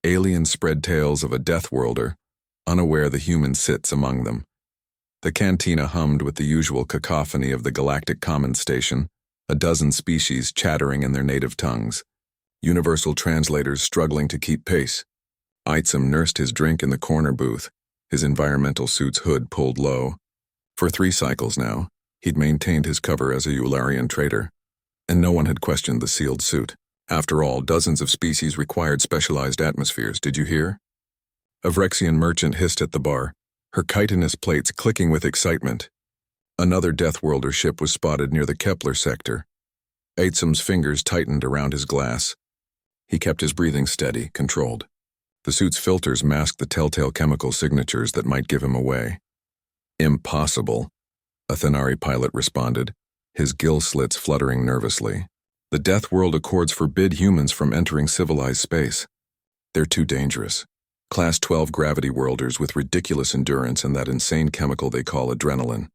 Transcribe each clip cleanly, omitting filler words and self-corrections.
Aliens spread tales of a Deathworlder, unaware the human sits among them. The cantina hummed with the usual cacophony of the galactic commons station, a dozen species chattering in their native tongues, universal translators struggling to keep pace. Eitzem nursed his drink in the corner booth, his environmental suit's hood pulled low. For 3 cycles now, he'd maintained his cover as a Eularian trader, and no one had questioned the sealed suit. After all, dozens of species required specialized atmospheres, did you hear? A Vrexian merchant hissed at the bar, her chitinous plates clicking with excitement. Another Deathworlder ship was spotted near the Kepler sector. Eitzem's fingers tightened around his glass. He kept his breathing steady, controlled. The suit's filters masked the telltale chemical signatures that might give him away. Impossible, a Thenari pilot responded, his gill slits fluttering nervously. The Deathworld Accords forbid humans from entering civilized space. They're too dangerous. Class 12 gravity worlders with ridiculous endurance and that insane chemical they call adrenaline.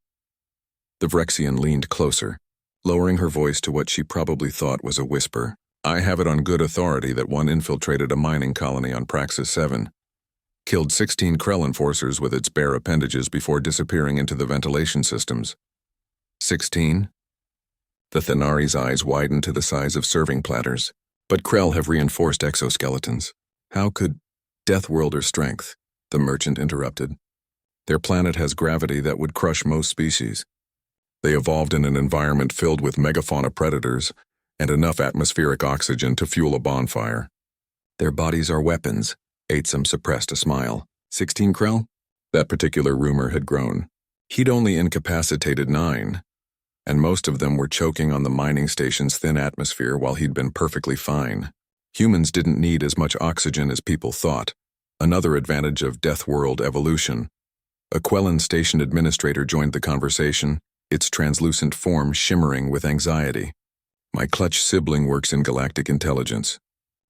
The Vrexian leaned closer, lowering her voice to what she probably thought was a whisper. I have it on good authority that one infiltrated a mining colony on Praxis 7. Killed 16 Krell enforcers with its bare appendages before disappearing into the ventilation systems. 16? The Thenari's eyes widened to the size of serving platters. But Krell have reinforced exoskeletons. How could Deathworlder strength? The merchant interrupted. Their planet has gravity that would crush most species. They evolved in an environment filled with megafauna predators and enough atmospheric oxygen to fuel a bonfire. Their bodies are weapons. Eitzem suppressed a smile. 16 Krell? That particular rumor had grown. He'd only incapacitated 9. And most of them were choking on the mining station's thin atmosphere while he'd been perfectly fine. Humans didn't need as much oxygen as people thought, another advantage of Deathworld evolution. A Quellan station administrator joined the conversation, its translucent form shimmering with anxiety. My clutch sibling works in galactic intelligence.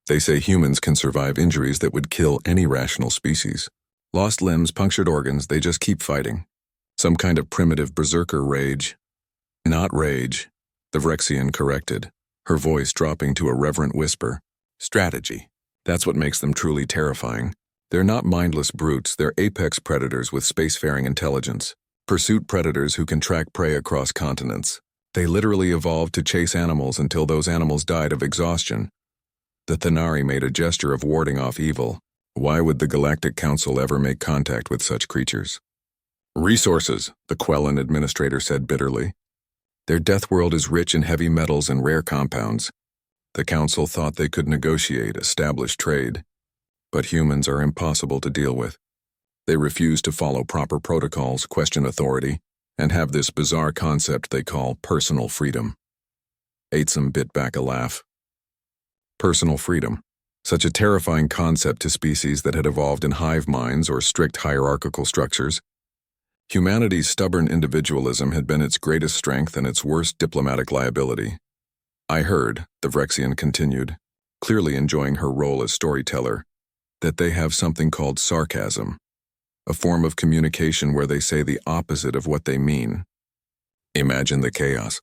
They say humans can survive injuries that would kill any rational species. Lost limbs, punctured organs, they just keep fighting. Some kind of primitive berserker rage. Not rage, the Vrexian corrected, her voice dropping to a reverent whisper. Strategy. That's what makes them truly terrifying. They're not mindless brutes, they're apex predators with spacefaring intelligence. Pursuit predators who can track prey across continents. They literally evolved to chase animals until those animals died of exhaustion. The Thenari made a gesture of warding off evil. Why would the Galactic Council ever make contact with such creatures? Resources, the Quellan administrator said bitterly. Their Deathworld is rich in heavy metals and rare compounds. The Council thought they could negotiate, establish trade. But humans are impossible to deal with. They refuse to follow proper protocols, question authority, and have this bizarre concept they call personal freedom. Eitzem bit back a laugh. Personal freedom. Such a terrifying concept to species that had evolved in hive minds or strict hierarchical structures. Humanity's stubborn individualism had been its greatest strength and its worst diplomatic liability. I heard, the Vrexian continued, clearly enjoying her role as storyteller, that they have something called sarcasm, a form of communication where they say the opposite of what they mean. Imagine the chaos.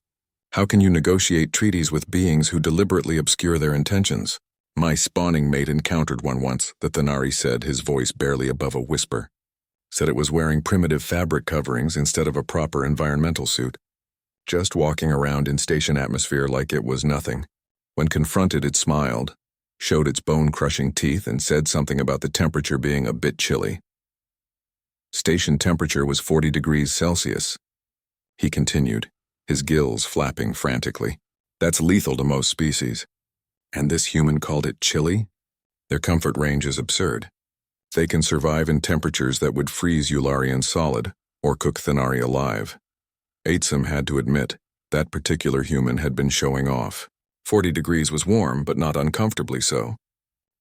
How can you negotiate treaties with beings who deliberately obscure their intentions? My spawning mate encountered one once, the Thenari said, his voice barely above a whisper. Said it was wearing primitive fabric coverings instead of a proper environmental suit. Just walking around in station atmosphere like it was nothing. When confronted, it smiled, showed its bone-crushing teeth, and said something about the temperature being a bit chilly. Station temperature was 40 degrees Celsius. He continued, his gills flapping frantically. That's lethal to most species. And this human called it chilly? Their comfort range is absurd. They can survive in temperatures that would freeze Eularian solid, or cook Thenari alive. Eitzem had to admit, that particular human had been showing off. 40 degrees was warm, but not uncomfortably so.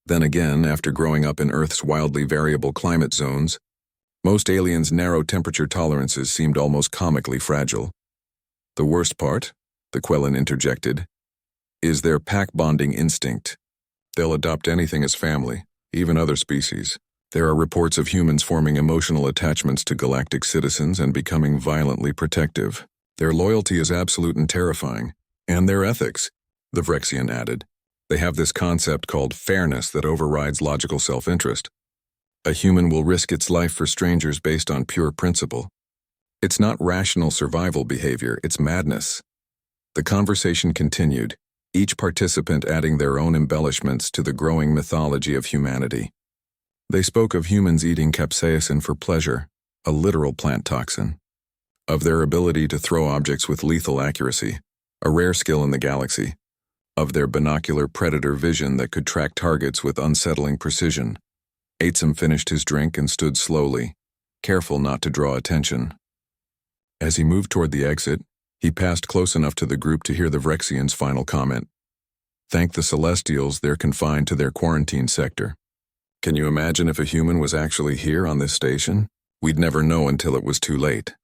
Then again, after growing up in Earth's wildly variable climate zones, most aliens' narrow temperature tolerances seemed almost comically fragile. The worst part, the Quellan interjected, is their pack-bonding instinct. They'll adopt anything as family, even other species. There are reports of humans forming emotional attachments to galactic citizens and becoming violently protective. Their loyalty is absolute and terrifying. And their ethics, the Vrexian added. They have this concept called fairness that overrides logical self-interest. A human will risk its life for strangers based on pure principle. It's not rational survival behavior, it's madness. The conversation continued, each participant adding their own embellishments to the growing mythology of humanity. They spoke of humans eating capsaicin for pleasure, a literal plant toxin. Of their ability to throw objects with lethal accuracy, a rare skill in the galaxy. Of their binocular predator vision that could track targets with unsettling precision. Aitzum finished his drink and stood slowly, careful not to draw attention. As he moved toward the exit, he passed close enough to the group to hear the Vrexian's final comment. Thank the Celestials, they're confined to their quarantine sector. Can you imagine if a human was actually here on this station? We'd never know until it was too late.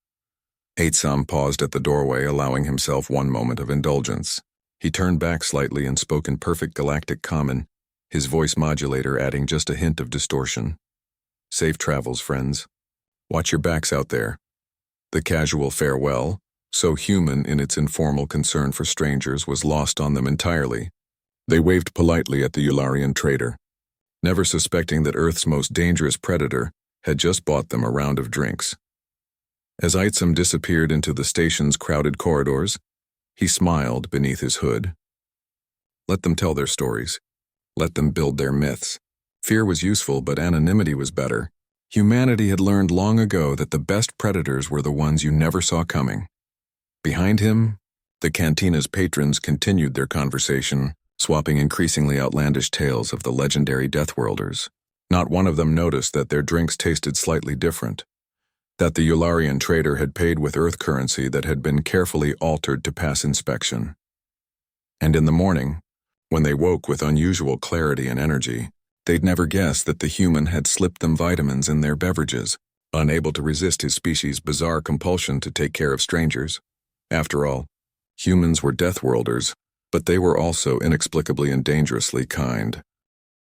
Aitzum paused at the doorway, allowing himself one moment of indulgence. He turned back slightly and spoke in perfect galactic common, his voice modulator adding just a hint of distortion. Safe travels, friends. Watch your backs out there. The casual farewell, so human in its informal concern for strangers, was lost on them entirely. They waved politely at the Yularian trader, never suspecting that Earth's most dangerous predator had just bought them a round of drinks. As Aitzum disappeared into the station's crowded corridors, he smiled beneath his hood. Let them tell their stories. Let them build their myths. Fear was useful, but anonymity was better. Humanity had learned long ago that the best predators were the ones you never saw coming. Behind him, the cantina's patrons continued their conversation, swapping increasingly outlandish tales of the legendary Deathworlders. Not one of them noticed that their drinks tasted slightly different, that the Yularian trader had paid with Earth currency that had been carefully altered to pass inspection. And in the morning, when they woke with unusual clarity and energy, they'd never guessed that the human had slipped them vitamins in their beverages, unable to resist his species' bizarre compulsion to take care of strangers. After all, humans were Deathworlders, but they were also inexplicably and dangerously kind.